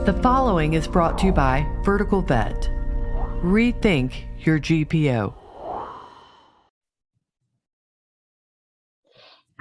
The following is brought to you by Vertical Vet. Rethink your GPO.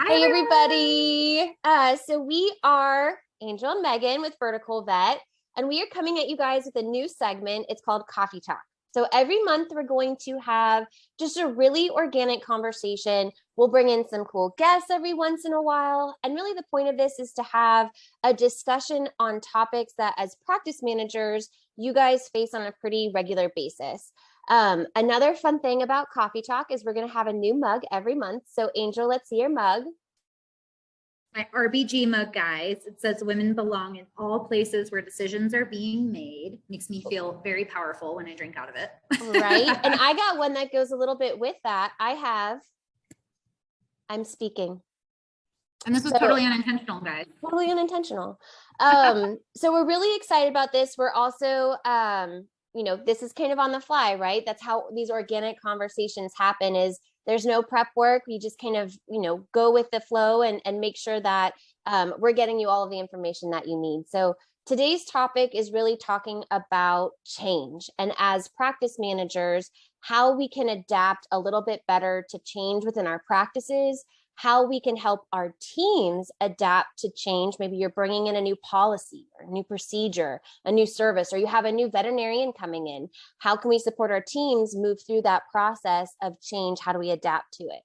Hey everybody. So we are Angel and Megan with Vertical Vet, and we are coming at you guys with a new segment. It's called Coffee Talk. So every month we're going to have just a really organic conversation. We'll bring in some cool guests every once in a while. And really the point of this is to have a discussion on topics that as practice managers, you guys face on a pretty regular basis. Another fun thing about Coffee Talk is we're going to have a new mug every month. So Angel, let's see your mug. My RBG mug, guys. It says women belong in all places where decisions are being made. Makes me feel very powerful when I drink out of it. Right. And I got one that goes a little bit with that. I'm speaking. And this was totally unintentional, guys. Totally unintentional. So we're really excited about this. We're also, this is kind of on the fly, right? That's how these organic conversations happen, is there's no prep work. We just kind of, go with the flow and make sure that we're getting you all of the information that you need. So today's topic is really talking about change, and as practice managers, how we can adapt a little bit better to change within our practices, how we can help our teams adapt to change. Maybe you're bringing in a new policy or a new procedure, a new service, or you have a new veterinarian coming in. How can we support our teams move through that process of change? How do we adapt to it?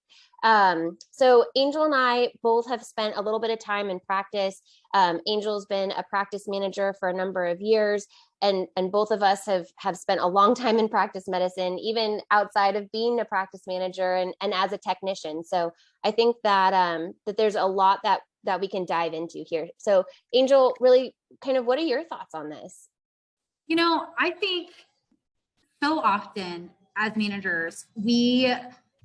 So Angel and I both have spent a little bit of time in practice. Angel's been a practice manager for a number of years, and both of us have spent a long time in practice medicine, even outside of being a practice manager and as a technician. So I think that there's a lot that we can dive into here. So Angel, really kind of, what are your thoughts on this? I think so often as managers, we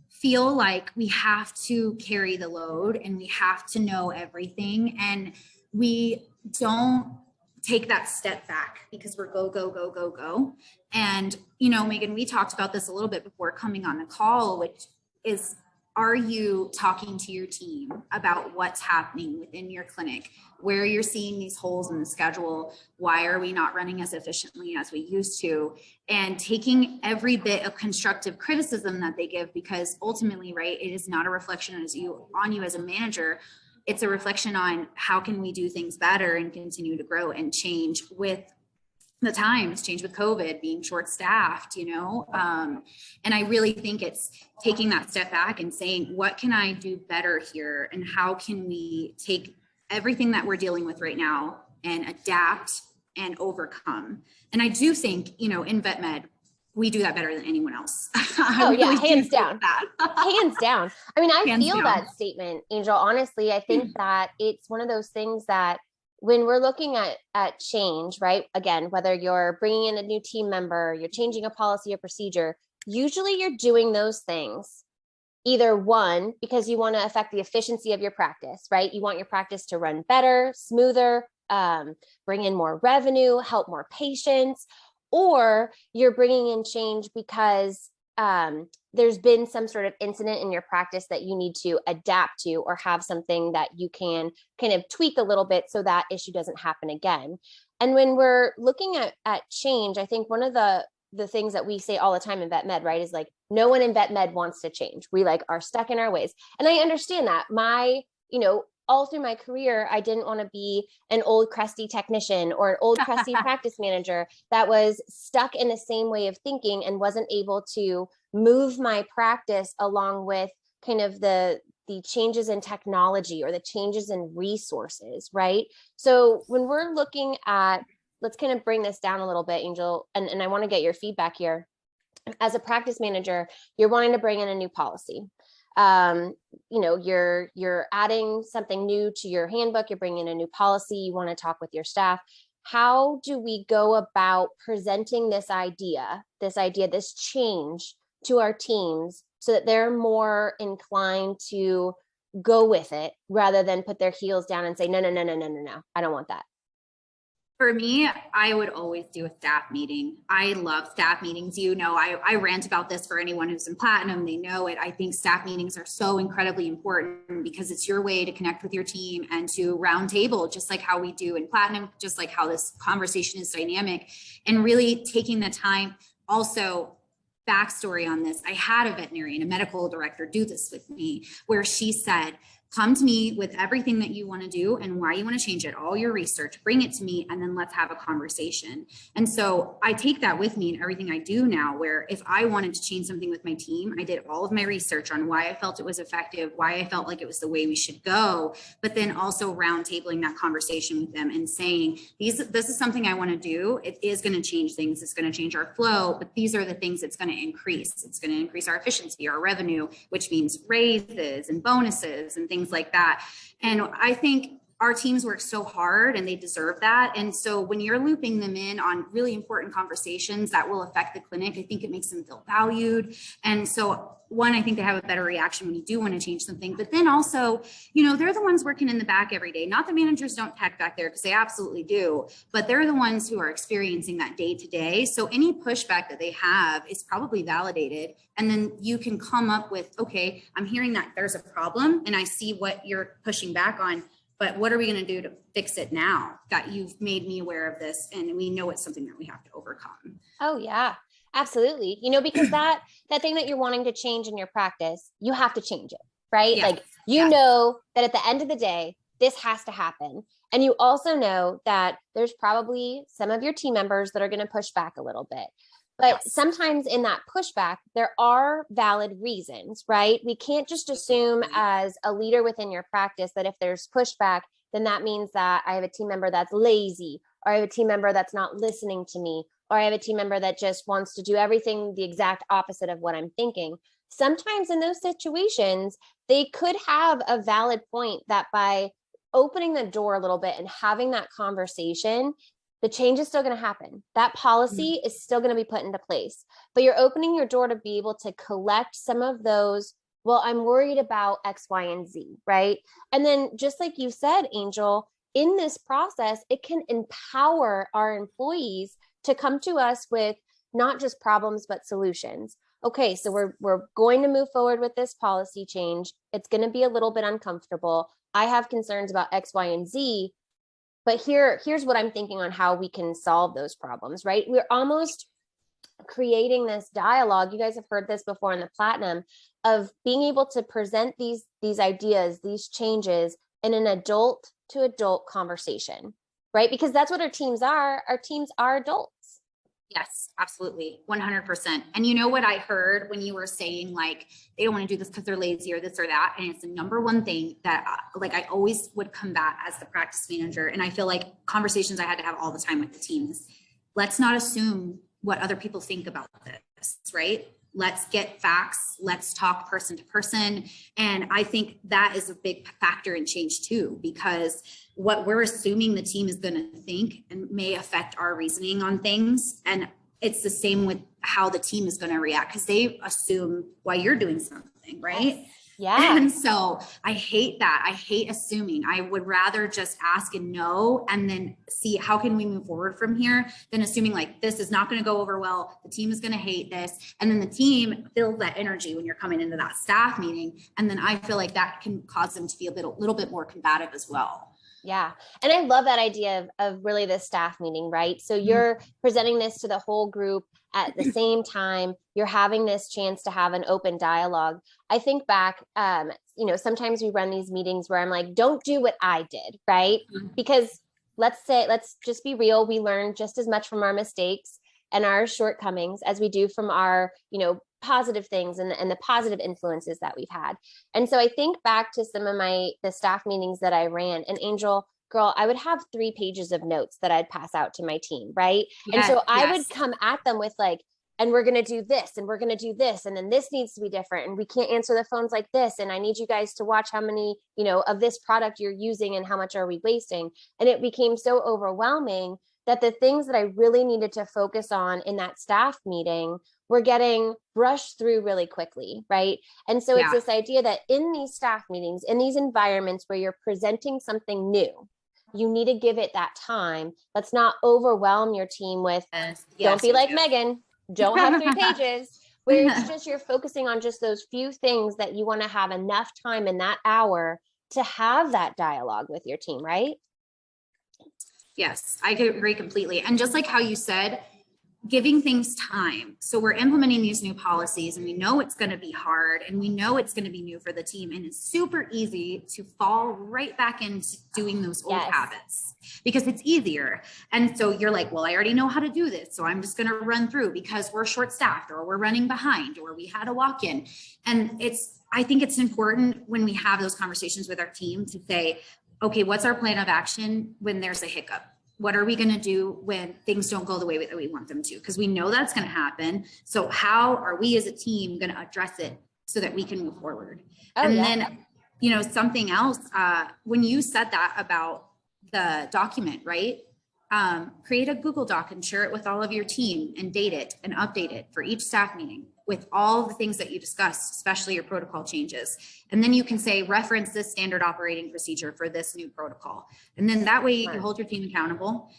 feel like we have to carry the load and we have to know everything, and we don't take that step back because we're go. And, Megan, we talked about this a little bit before coming on the call, which is, are you talking to your team about what's happening within your clinic, where you're seeing these holes in the schedule? Why are we not running as efficiently as we used to? And taking every bit of constructive criticism that they give, because ultimately, right, it is not a reflection on you as a manager. It's a reflection on how can we do things better and continue to grow and change with the times, change with COVID, being short-staffed, and I really think it's taking that step back and saying, what can I do better here? And how can we take everything that we're dealing with right now and adapt and overcome? And I do think, in vet med, we do that better than anyone else. Oh yeah, hands down. Hands down. I mean, I Hands feel down. that statement, Angel. Honestly, I think that it's one of those things that when we're looking at change, right? Again, whether you're bringing in a new team member, you're changing a policy or procedure, usually you're doing those things either one, because you want to affect the efficiency of your practice, right? You want your practice to run better, smoother, bring in more revenue, help more patients, or you're bringing in change because there's been some sort of incident in your practice that you need to adapt to, or have something that you can kind of tweak a little bit so that issue doesn't happen again. And when we're looking at change, I think one of the things that we say all the time in vet med, right, is like, no one in vet med wants to change. We are stuck in our ways. And I understand that. All through my career, I didn't want to be an old crusty technician or an old crusty practice manager that was stuck in the same way of thinking and wasn't able to move my practice along with kind of the changes in technology or the changes in resources, right? So when we're looking at, let's kind of bring this down a little bit, Angel, and I want to get your feedback here. As a practice manager, you're wanting to bring in a new policy. You're adding something new to your handbook, you're bringing in a new policy, you want to talk with your staff. How do we go about presenting this change to our teams so that they're more inclined to go with it rather than put their heels down and say, no, I don't want that? For me, I would always do a staff meeting. I love staff meetings. You know, I rant about this for anyone who's in platinum. They know it. I think staff meetings are so incredibly important because it's your way to connect with your team and to round table, just like how we do in platinum, just like how this conversation is dynamic, and really taking the time. Also, backstory on this, I had a veterinarian, a medical director, do this with me, where she said, come to me with everything that you want to do and why you want to change it, all your research, bring it to me, and then let's have a conversation. And so I take that with me in everything I do now, where if I wanted to change something with my team, I did all of my research on why I felt it was effective, why I felt like it was the way we should go, but then also round tabling that conversation with them and saying, this is something I want to do. It is going to change things. It's going to change our flow, but these are the things it's going to increase. It's going to increase our efficiency, our revenue, which means raises and bonuses and things like that. And I think our teams work so hard and they deserve that. And so when you're looping them in on really important conversations that will affect the clinic, I think it makes them feel valued. And so one, I think they have a better reaction when you do want to change something, but then also, you know, they're the ones working in the back every day. Not the managers don't tech back there, because they absolutely do, but they're the ones who are experiencing that day to day. So any pushback that they have is probably validated. And then you can come up with, okay, I'm hearing that there's a problem and I see what you're pushing back on, but what are we going to do to fix it now that you've made me aware of this? And we know it's something that we have to overcome. Oh yeah, absolutely. You know, because that thing that you're wanting to change in your practice, you have to change it, right? Yes. Like, you know that at the end of the day, this has to happen. And you also know that there's probably some of your team members that are going to push back a little bit. But sometimes in that pushback, there are valid reasons, right? We can't just assume as a leader within your practice that if there's pushback, then that means that I have a team member that's lazy, or I have a team member that's not listening to me, or I have a team member that just wants to do everything the exact opposite of what I'm thinking. Sometimes in those situations, they could have a valid point that by opening the door a little bit and having that conversation, the change is still going to happen. That policy is still going to be put into place, but you're opening your door to be able to collect some of those. Well, I'm worried about X, Y, and Z, right? And then just like you said, Angel, in this process, it can empower our employees to come to us with not just problems, but solutions. Okay, so we're going to move forward with this policy change. It's going to be a little bit uncomfortable. I have concerns about X, Y, and Z. But here's what I'm thinking on how we can solve those problems, right? We're almost creating this dialogue. You guys have heard this before in the platinum, of being able to present these ideas, these changes in an adult to adult conversation, right? Because that's what our teams are. Our teams are adults. Yes, absolutely. 100%. And you know what I heard when you were saying, like, they don't want to do this because they're lazy or this or that. And it's the number one thing that like I always would combat as the practice manager. And I feel like conversations I had to have all the time with the teams. Let's not assume what other people think about this, right? Let's get facts. Let's talk person to person. And I think that is a big factor in change too, because what we're assuming the team is going to think and may affect our reasoning on things. And it's the same with how the team is going to react, because they assume why you're doing something, right? Yeah. And so I hate that. I hate assuming. I would rather just ask and know, and then see how can we move forward from here, than assuming like this is not going to go over well. The team is going to hate this. And then the team feels that energy when you're coming into that staff meeting. And then I feel like that can cause them to be a little bit more combative as well. Yeah. And I love that idea of really the staff meeting, right? So you're presenting this to the whole group at the same time. You're having this chance to have an open dialogue. I think back, you know, sometimes we run these meetings where I'm like, don't do what I did, right? Because let's just be real. We learn just as much from our mistakes and our shortcomings as we do from our, you know, positive things and the positive influences that we've had. And so I think back to some of the staff meetings that I ran, and Angel, girl, I would have 3 pages of notes that I'd pass out to my team, right? Yes, and so I would come at them with like, and we're going to do this, and we're going to do this, and then this needs to be different, and we can't answer the phones like this, and I need you guys to watch how many, you know, of this product you're using and how much are we wasting. And it became so overwhelming that the things that I really needed to focus on in that staff meeting were getting brushed through really quickly, right? And so it's this idea that in these staff meetings, in these environments where you're presenting something new, you need to give it that time. Let's not overwhelm your team with, don't be like Megan, don't have 3 pages, where it's just, you're focusing on just those few things that you want to have enough time in that hour to have that dialogue with your team, right? Yes, I could agree completely. And just like how you said, giving things time. So we're implementing these new policies and we know it's going to be hard and we know it's going to be new for the team. And it's super easy to fall right back into doing those old habits because it's easier. And so you're like, well, I already know how to do this. So I'm just going to run through because we're short staffed or we're running behind or we had a walk in. And I think it's important when we have those conversations with our team to say, okay, what's our plan of action when there's a hiccup? What are we going to do when things don't go the way that we want them to? Because we know that's going to happen. So how are we as a team going to address it so that we can move forward? Then, something else, when you said that about the document, right? Create a Google Doc and share it with all of your team and date it and update it for each staff meeting with all the things that you discussed, especially your protocol changes. And then you can say, reference this standard operating procedure for this new protocol. And then that way you hold your team accountable.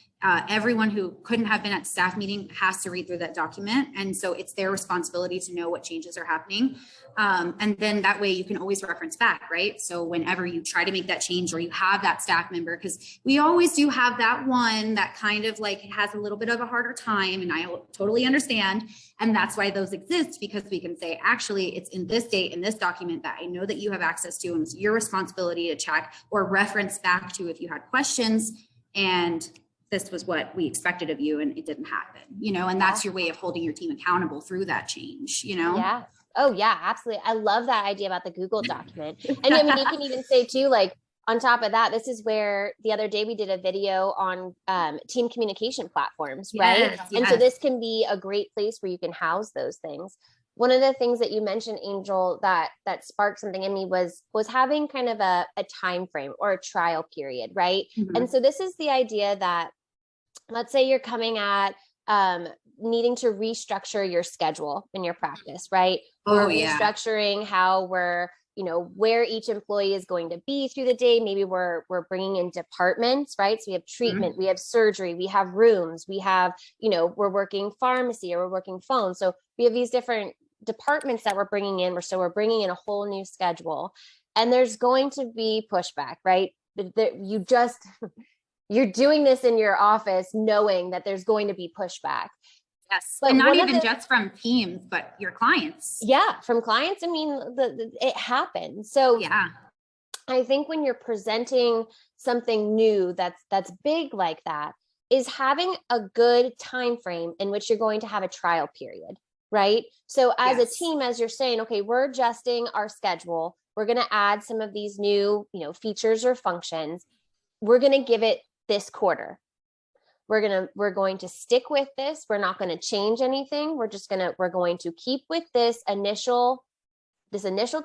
Everyone who couldn't have been at staff meeting has to read through that document. And so it's their responsibility to know what changes are happening. And then that way you can always reference back, right? So whenever you try to make that change or you have that staff member, because we always do have that one that kind of like has a little bit of a harder time, and I totally understand. And that's why those exist, because we can say, actually, it's in this date in this document that I know that you have access to, and it's your responsibility to check or reference back to if you had questions. And this was what we expected of you and it didn't happen, and that's your way of holding your team accountable through that change, Yeah. Oh yeah, absolutely. I love that idea about the Google document. And I mean, you can even say too, like on top of that, this is where the other day we did a video on team communication platforms, right? Yes. And so this can be a great place where you can house those things. One of the things that you mentioned, Angel, that sparked something in me was having kind of a time frame or a trial period, right? Mm-hmm. And so this is the idea that, let's say you're coming at needing to restructure your schedule in your practice, right? We're restructuring how we're, where each employee is going to be through the day. Maybe we're bringing in departments, right? So we have treatment, we have surgery, we have rooms, we have, we're working pharmacy or we're working phone. So we have these different departments that we're bringing in. So we're bringing in a whole new schedule, and there's going to be pushback, right? You're doing this in your office knowing that there's going to be pushback. Yes. But and not even just from teams, but your clients. Yeah. From clients. I mean, it happens. So yeah, I think when you're presenting something new that's big like that, is having a good time frame in which you're going to have a trial period, right? So as a team, as you're saying, okay, we're adjusting our schedule, we're going to add some of these new, features or functions. We're going to give it this quarter. We're going to stick with this. We're not going to change anything. We're going to keep with this initial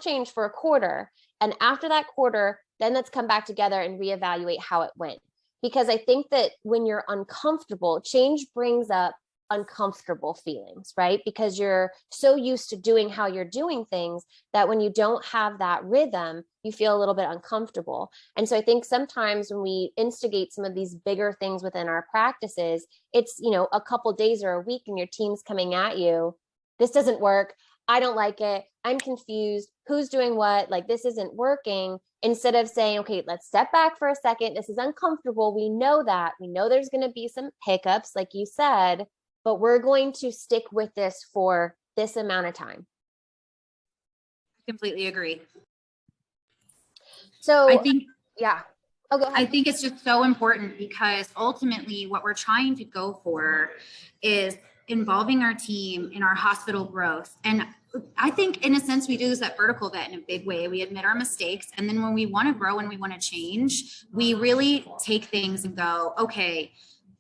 change for a quarter. And after that quarter, then let's come back together and reevaluate how it went. Because I think that when you're uncomfortable, change brings up uncomfortable feelings, right? Because you're so used to doing how you're doing things that when you don't have that rhythm, you feel a little bit uncomfortable. And so I think sometimes when we instigate some of these bigger things within our practices, it's, a couple days or a week and your team's coming at you. This doesn't work. I don't like it. I'm confused. Who's doing what? Like, this isn't working. Instead of saying, okay, let's step back for a second. This is uncomfortable. We know that. We know there's going to be some hiccups, like you said, but we're going to stick with this for this amount of time. I completely agree. So I think, yeah. Oh, go ahead. I think it's just so important because ultimately what we're trying to go for is involving our team in our hospital growth. And I think in a sense, we do this at Vertical Vet in a big way. We admit our mistakes. And then when we want to grow and we want to change, we really take things and go, okay,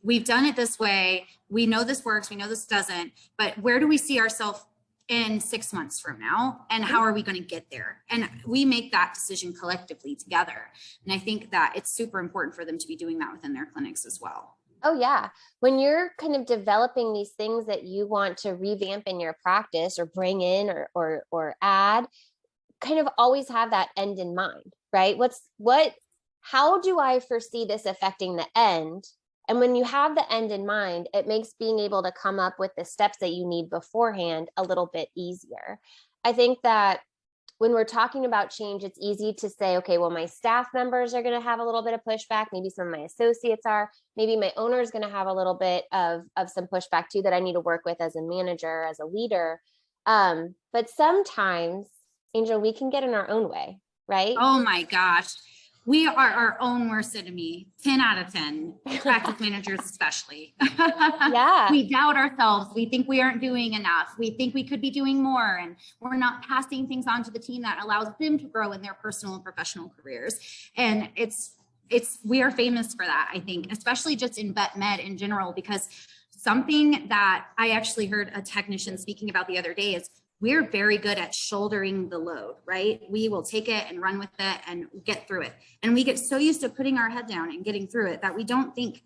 we've done it this way. We know this works. We know this doesn't, but where do we see ourselves in 6 months from now? And how are we going to get there? And we make that decision collectively together. And I think that it's super important for them to be doing that within their clinics as well. Oh yeah. When you're kind of developing these things that you want to revamp in your practice or bring in or add, kind of always have that end in mind, right? how do I foresee this affecting the end? And when you have the end in mind, it makes being able to come up with the steps that you need beforehand a little bit easier. I think that when we're talking about change, it's easy to say, okay, well, my staff members are going to have a little bit of pushback. Maybe some of my associates are. Maybe my owner is going to have a little bit of some pushback too that I need to work with as a manager, as a leader. But sometimes, Angel, we can get in our own way, right? Oh my gosh. We are our own worst enemy, 10 out of 10, practice managers especially. Yeah. We doubt ourselves. We think we aren't doing enough. We think we could be doing more, and we're not passing things on to the team that allows them to grow in their personal and professional careers. And we are famous for that, I think, especially just in vet med in general, because something that I actually heard a technician speaking about the other day is we're very good at shouldering the load, right? We will take it and run with it and get through it. And we get so used to putting our head down and getting through it that we don't think,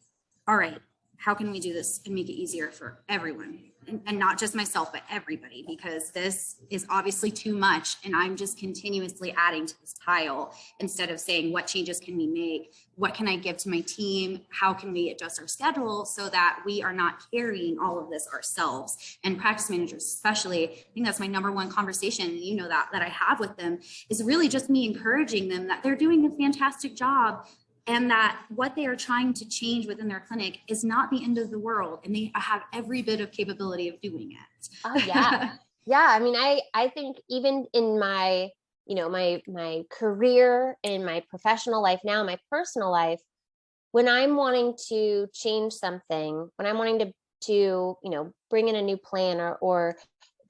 all right, how can we do this and make it easier for everyone? And not just myself, but everybody, because this is obviously too much. And I'm just continuously adding to this pile instead of saying, what changes can we make? What can I give to my team? How can we adjust our schedule so that we are not carrying all of this ourselves? And practice managers, especially, I think that's my number one conversation, and you know that I have with them, is really just me encouraging them that they're doing a fantastic job, and that what they are trying to change within their clinic is not the end of the world, and they have every bit of capability of doing it. Oh yeah. Yeah. I mean, I think even in my, my career, in my professional life now, my personal life, when I'm wanting to change something, when I'm wanting to bring in a new plan or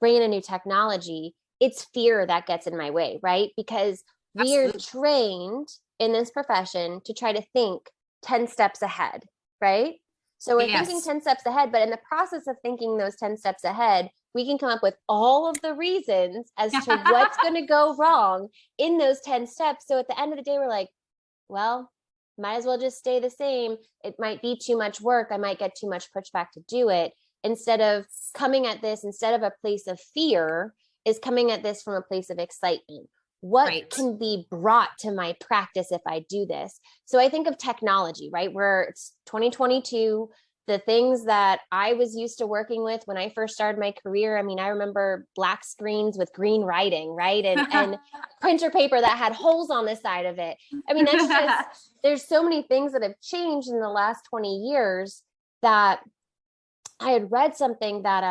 bring in a new technology, it's fear that gets in my way, right? Because we are trained in this profession to try to think 10 steps ahead, right? So we're thinking 10 steps ahead, but in the process of thinking those 10 steps ahead, we can come up with all of the reasons as to what's going to go wrong in those 10 steps. So at the end of the day, we're like, well, might as well just stay the same. It might be too much work. I might get too much pushback to do it. Instead of coming at this, instead of a place of fear, is coming at this from a place of excitement. What can be brought to my practice if I do this? So I think of technology, right? Where it's 2022, the things that I was used to working with when I first started my career. I mean, I remember black screens with green writing, right? And printer paper that had holes on the side of it. I mean, that's just, there's so many things that have changed in the last 20 years that I had read something that,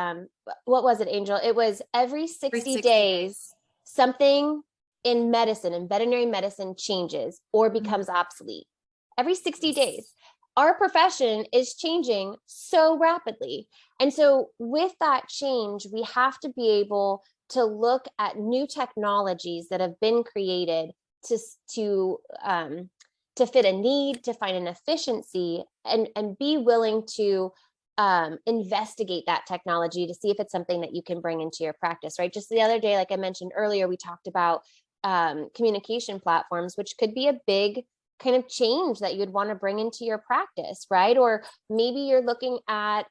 what was it, Angel? It was every 60 days, something in medicine and veterinary medicine changes or becomes obsolete. Every 60 days. Our profession is changing so rapidly. And so with that change, we have to be able to look at new technologies that have been created to fit a need, to find an efficiency, and be willing to investigate that technology to see if it's something that you can bring into your practice, right? Just the other day, like I mentioned earlier, we talked about communication platforms, which could be a big kind of change that you'd want to bring into your practice, right? Or maybe you're looking at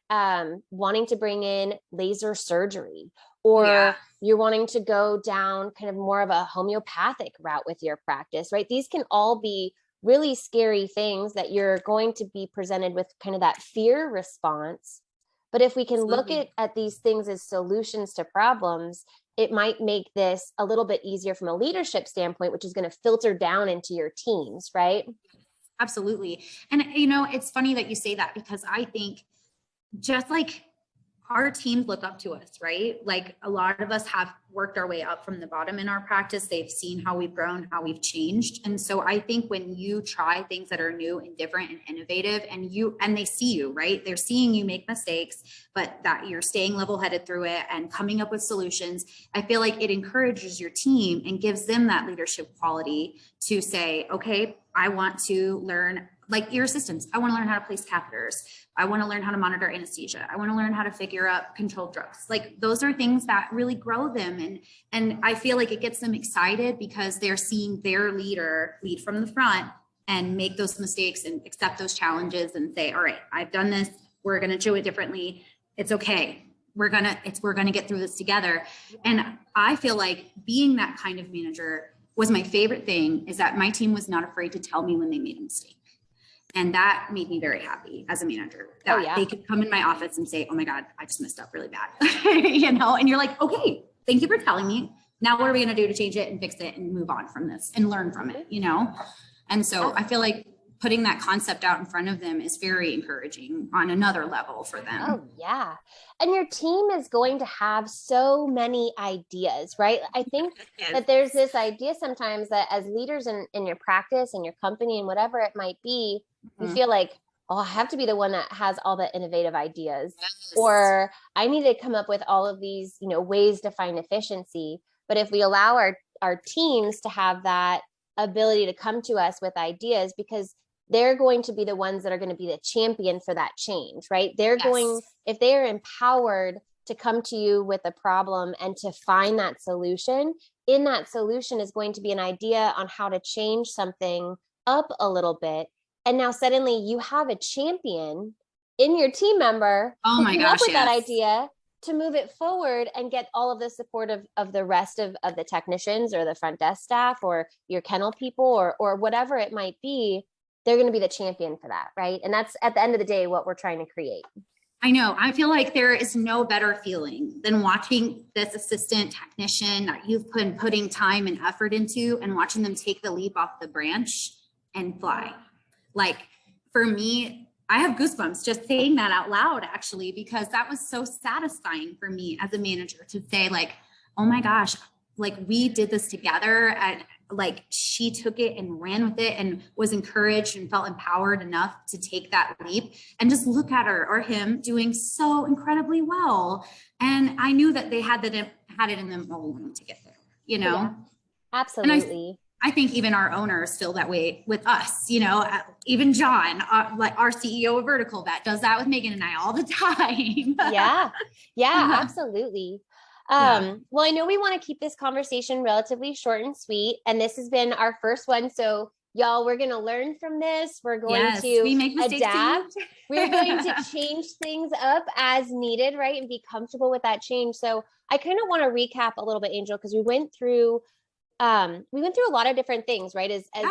wanting to bring in laser surgery, or you're wanting to go down kind of more of a homeopathic route with your practice, right? These can all be really scary things that you're going to be presented with kind of that fear response. But if we can look at these things as solutions to problems, it might make this a little bit easier from a leadership standpoint, which is going to filter down into your teams, right? Absolutely. And, it's funny that you say that, because I think just like our teams look up to us, right? Like a lot of us have worked our way up from the bottom in our practice. They've seen how we've grown, how we've changed. And so I think when you try things that are new and different and innovative, and they see you, right? They're seeing you make mistakes, but that you're staying level-headed through it and coming up with solutions. I feel like it encourages your team and gives them that leadership quality to say, okay, I want to learn, like ear assistants. I want to learn how to place catheters. I want to learn how to monitor anesthesia. I want to learn how to figure out controlled drugs. Like those are things that really grow them. And I feel like it gets them excited because they're seeing their leader lead from the front and make those mistakes and accept those challenges and say, all right, I've done this. We're going to do it differently. It's okay. We're going to get through this together. And I feel like being that kind of manager, was my favorite thing is that my team was not afraid to tell me when they made a mistake. And that made me very happy as a manager, that they could come in my office and say, oh my God, I just messed up really bad, you know, and you're like, okay, thank you for telling me. Now what are we going to do to change it and fix it and move on from this and learn from it, you know? And so I feel like putting that concept out in front of them is very encouraging on another level for them. Oh yeah. And your team is going to have so many ideas, right? I think that there's this idea sometimes that as leaders in your practice and your company and whatever it might be, you feel like, oh, I have to be the one that has all the innovative ideas, or I need to come up with all of these, you know, ways to find efficiency. But if we allow our teams to have that ability to come to us with ideas, because they're going to be the ones that are going to be the champion for that change, right? They're going, if they are empowered to come to you with a problem and to find that solution, in that solution is going to be an idea on how to change something up a little bit. And now suddenly you have a champion in your team member who came up with that idea to move it forward and get all of the support of the rest of the technicians or the front desk staff or your kennel people or whatever it might be. They're going to be the champion for that, right? And that's at the end of the day what we're trying to create. I know. I feel like there is no better feeling than watching this assistant technician that you've been putting time and effort into and watching them take the leap off the branch and fly. Like for me, I have goosebumps just saying that out loud, actually, because that was so satisfying for me as a manager to say like, oh my gosh, like we did this together, and like she took it and ran with it and was encouraged and felt empowered enough to take that leap, and just look at her or him doing so incredibly well. And I knew that they had it in them all to get there, you know? Yeah, absolutely. I think even our owners feel that way with us, you know, even John, like our CEO of Vertical Vet does that with Megan and I all the time. Yeah, absolutely. Well, I know we want to keep this conversation relatively short and sweet, and this has been our first one. So y'all, we're going to learn from this. We're going to adapt. We're going to change things up as needed, right? And be comfortable with that change. So I kind of want to recap a little bit, Angel, because we went through a lot of different things, right?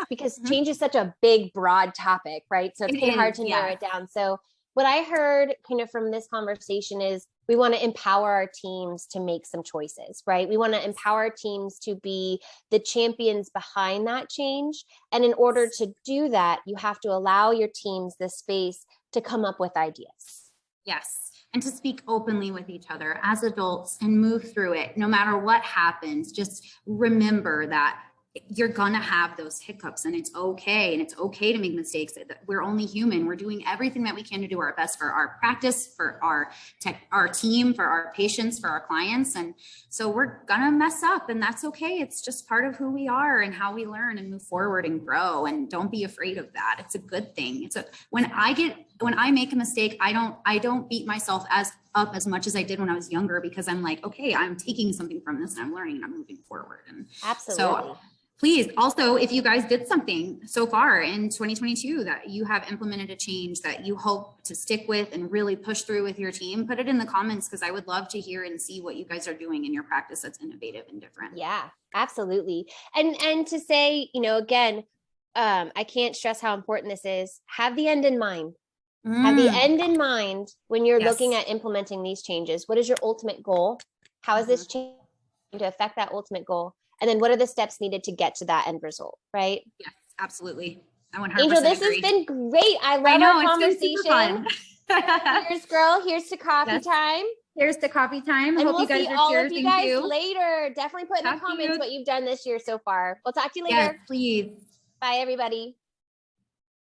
Because change is such a big, broad topic, right? So it's kind of hard to narrow it down. So what I heard kind of from this conversation is we want to empower our teams to make some choices, right? We want to empower our teams to be the champions behind that change. And in order to do that, you have to allow your teams the space to come up with ideas. Yes. And to speak openly with each other as adults and move through it. No matter what happens, just remember that you're going to have those hiccups, and it's okay. And it's okay to make mistakes. We're only human. We're doing everything that we can to do our best for our practice, for our team, for our patients, for our clients. And so we're going to mess up, and that's okay. It's just part of who we are and how we learn and move forward and grow. And don't be afraid of that. It's a good thing. When I make a mistake, I don't beat myself up as much as I did when I was younger, because I'm like, okay, I'm taking something from this and I'm learning and I'm moving forward. And absolutely. So please, also, if you guys did something so far in 2022 that you have implemented a change that you hope to stick with and really push through with your team, put it in the comments, because I would love to hear and see what you guys are doing in your practice that's innovative and different. Yeah, absolutely. And to say, you know, again, I can't stress how important this is. Have the end in mind. Have the end in mind when you're looking at implementing these changes. What is your ultimate goal? How is this change to affect that ultimate goal? And then what are the steps needed to get to that end result, right? Yes, absolutely. I 100% Angel, this agree. has been great. I love our conversation. Here's to coffee time. Here's to coffee time. And we'll see all of you guys later. Definitely put in the comments what you've done this year so far. We'll talk to you later. Yes, please. Bye, everybody.